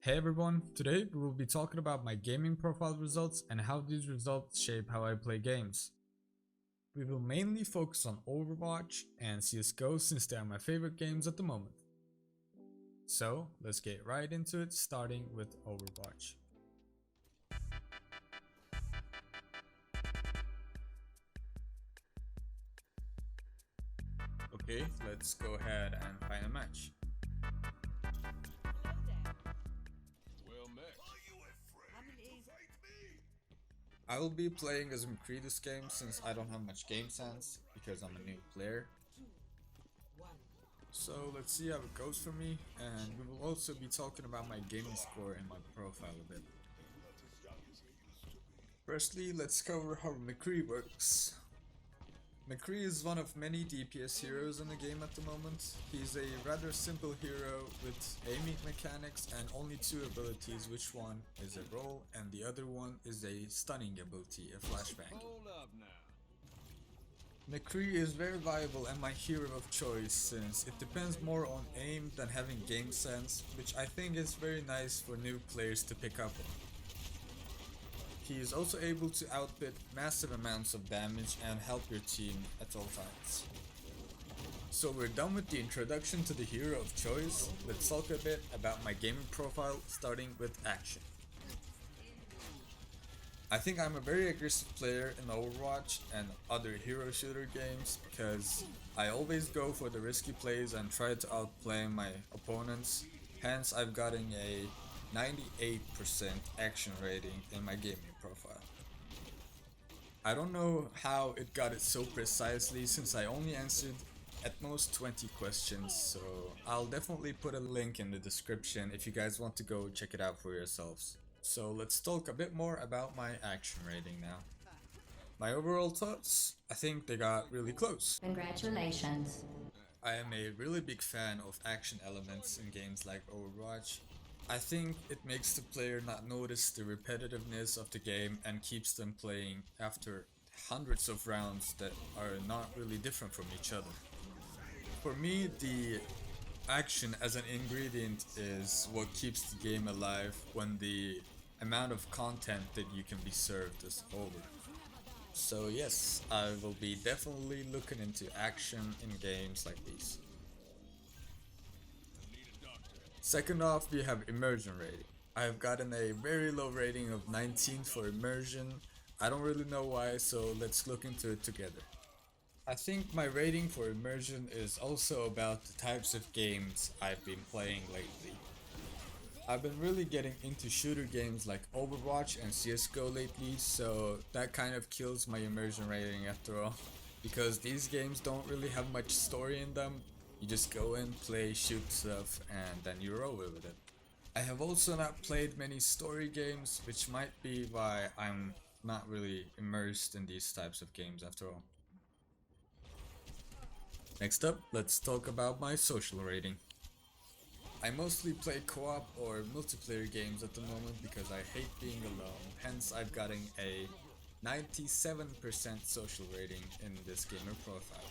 Hey everyone, today we will be talking about my gaming profile results and how these results shape how I play games. We will mainly focus on Overwatch and CSGO since they are my favorite games at the moment. So let's get right into it, starting with Overwatch. Okay, let's go ahead and find a match. I will be playing as McCree this game since I don't have much game sense because I'm a new player. So let's see how it goes for me, and we will also be talking about my gaming score and my profile a bit. Firstly, let's cover how McCree works. McCree is one of many DPS heroes in the game at the moment. He's a rather simple hero with aiming mechanics and only two abilities, which one is a roll and the other one is a stunning ability, a flashbang. McCree is very viable and my hero of choice since it depends more on aim than having game sense, which I think is very nice for new players to pick up on. He is also able to output massive amounts of damage and help your team at all times. So we're done with the introduction to the hero of choice. Let's talk a bit about my gaming profile, starting with action. I think I'm a very aggressive player in Overwatch and other hero shooter games because I always go for the risky plays and try to outplay my opponents. Hence I've gotten a 98% action rating in my gaming profile. I don't know how it got it so precisely since I only answered at most 20 questions, so I'll definitely put a link in the description if you guys want to go check it out for yourselves. So let's talk a bit more about my action rating now. My overall thoughts, I think they got really close. Congratulations. I am a really big fan of action elements in games like Overwatch. I think it makes the player not notice the repetitiveness of the game and keeps them playing after hundreds of rounds that are not really different from each other. For me, the action as an ingredient is what keeps the game alive when the amount of content that you can be served is over. So yes, I will be definitely looking into action in games like these. Second off, we have immersion rating. I have gotten a very low rating of 19 for immersion. I don't really know why, so let's look into it together. I think my rating for immersion is also about the types of games I've been playing lately. I've been really getting into shooter games like Overwatch and CSGO lately, so that kind of kills my immersion rating after all. Because these games don't really have much story in them, you just go in, play, shoot stuff, and then you're over with it. I have also not played many story games, which might be why I'm not really immersed in these types of games after all. Next up, let's talk about my social rating. I mostly play co-op or multiplayer games at the moment because I hate being alone, hence I've gotten a 97% social rating in this gamer profile.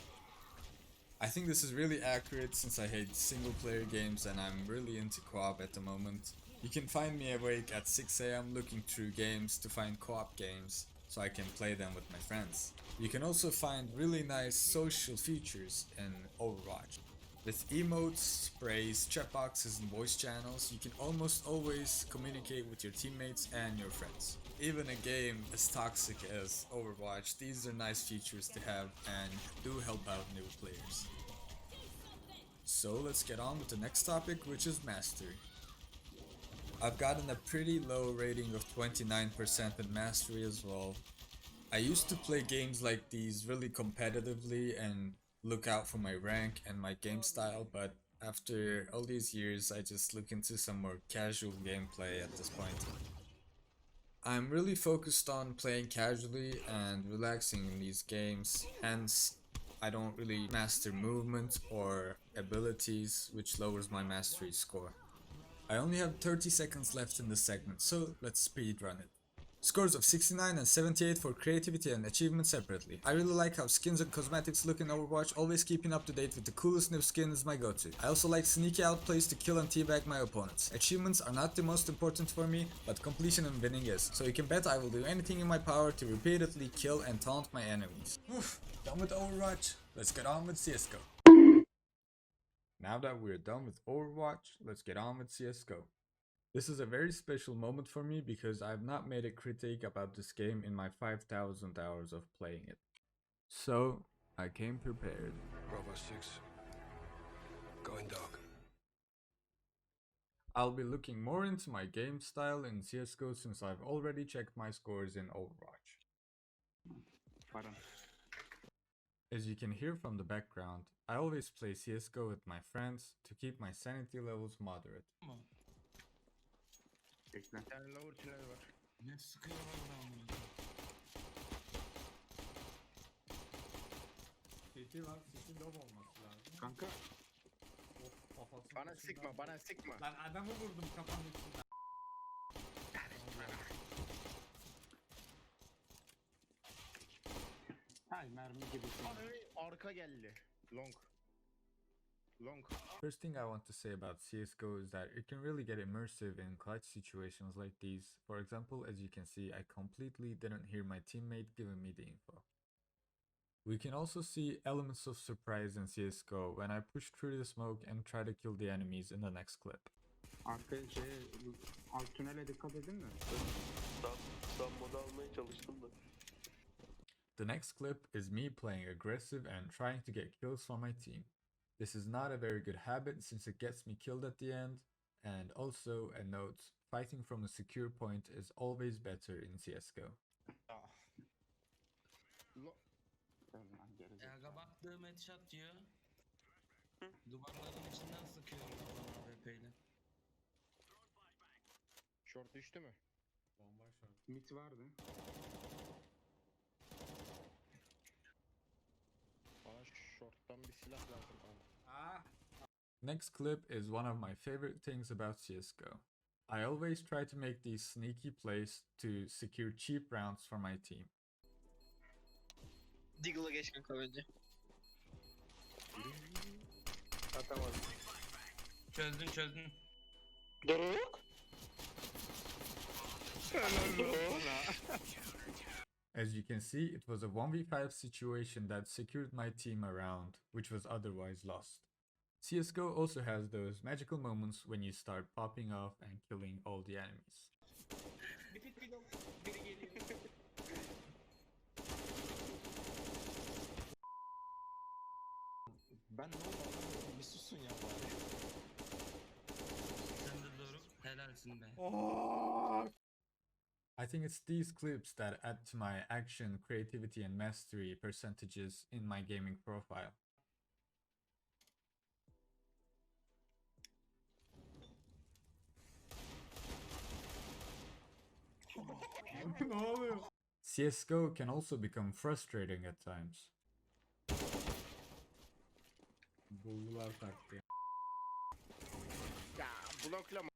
I think this is really accurate since I hate single player games and I'm really into co-op at the moment. You can find me awake at 6 AM looking through games to find co-op games so I can play them with my friends. You can also find really nice social features in Overwatch. With emotes, sprays, chat boxes and voice channels, you can almost always communicate with your teammates and your friends. Even a game as toxic as Overwatch, these are nice features to have and do help out new players. So let's get on with the next topic, which is mastery. I've gotten a pretty low rating of 29% in mastery as well. I used to play games like these really competitively and look out for my rank and my game style, but after all these years I just look into some more casual gameplay at this point. I'm really focused on playing casually and relaxing in these games, hence I don't really master movement or abilities, which lowers my mastery score. I only have 30 seconds left in the segment, so let's speedrun it. Scores of 69 and 78 for creativity and achievement separately. I really like how skins and cosmetics look in Overwatch, always keeping up to date with the coolest new skin is my go-to. I also like sneaky outplays to kill and teabag my opponents. Achievements are not the most important for me, but completion and winning is, so you can bet I will do anything in my power to repeatedly kill and taunt my enemies. Oof, done with Overwatch, let's get on with CSGO. Now that we're done with Overwatch, let's get on with CSGO. This is a very special moment for me because I've not made a critique about this game in my 5,000 hours of playing it. So, I came prepared. Bravo 6. Going dark. I'll be looking more into my game style in CSGO since I've already checked my scores in Overwatch. As you can hear from the background, I always play CSGO with my friends to keep my sanity levels moderate. Bekle. Bir tane lower tünel var. Ne sıkıyorlar lan? CT var, CT low olması lazım. Kanka. Of, kafasını Bana içinden sıkma, vurdu. bana sıkma. Lan adamı vurdum kafanın içinden. Hay mermi gibi. Arka geldi. Long. Long. First thing I want to say about CSGO is that it can really get immersive in clutch situations like these. For example, as you can see, I completely didn't hear my teammate giving me the info. We can also see elements of surprise in CSGO when I push through the smoke and try to kill the enemies in the next clip. Arka alt tünele dikkat edin de. Tam moda almaya çalıştım da. The next clip is me playing aggressive and trying to get kills for my team. This is not a very good habit since it gets me killed at the end, and also a note, fighting from a secure point is always better in CSGO. Aga baktığım headshot diyor. Duvarların içinden sıkıyorum adam AWP ile. Short düştü mü? Bomba shot. Mit vardı. Bana short'tan bir silah lazım abi. Next clip is one of my favorite things about CSGO. I always try to make these sneaky plays to secure cheap rounds for my team. Deagle'a geç kanka bence. Atamadım. Çözdün. Doruk. As you can see, it was a 1v5 situation that secured my team a round, which was otherwise lost. CSGO also has those magical moments when you start popping off and killing all the enemies. Biri geliyor. Ben ne oldu? Bir susun ya bari. Sen de Doruk helalsin be. I think it's these clips that add to my action, creativity, and mastery percentages in my gaming profile. CSGO can also become frustrating at times. Buldular taktı. Ya bloklama.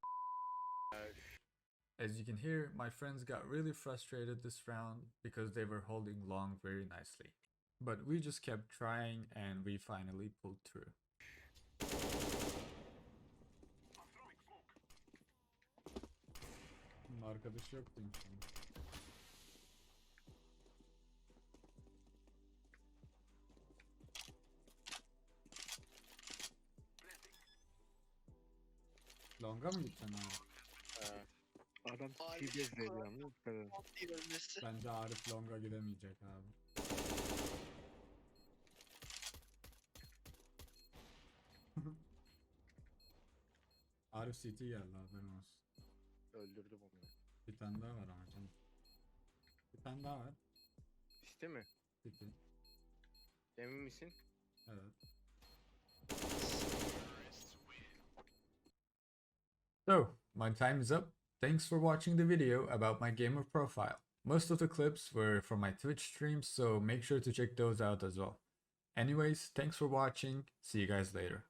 As you can hear, my friends got really frustrated this round because they were holding long very nicely. But we just kept trying and we finally pulled through. Arkadaşı yok demiştim. Longa mı gittin abi? Adam Abi, TBS veriyor ama. Değil ölmesi. Bence Arif Long'a gidemeyecek abi. Arif CT geldi haberin olsun. Öldürdüm onu. Bir tane daha var ama canım. Bir tane daha var. İşte mi? CT. Emin misin? Evet. So, my time is up. Thanks for watching the video about my gamer profile. Most of the clips were from my Twitch streams, so make sure to check those out as well. Anyways, thanks for watching. See you guys later.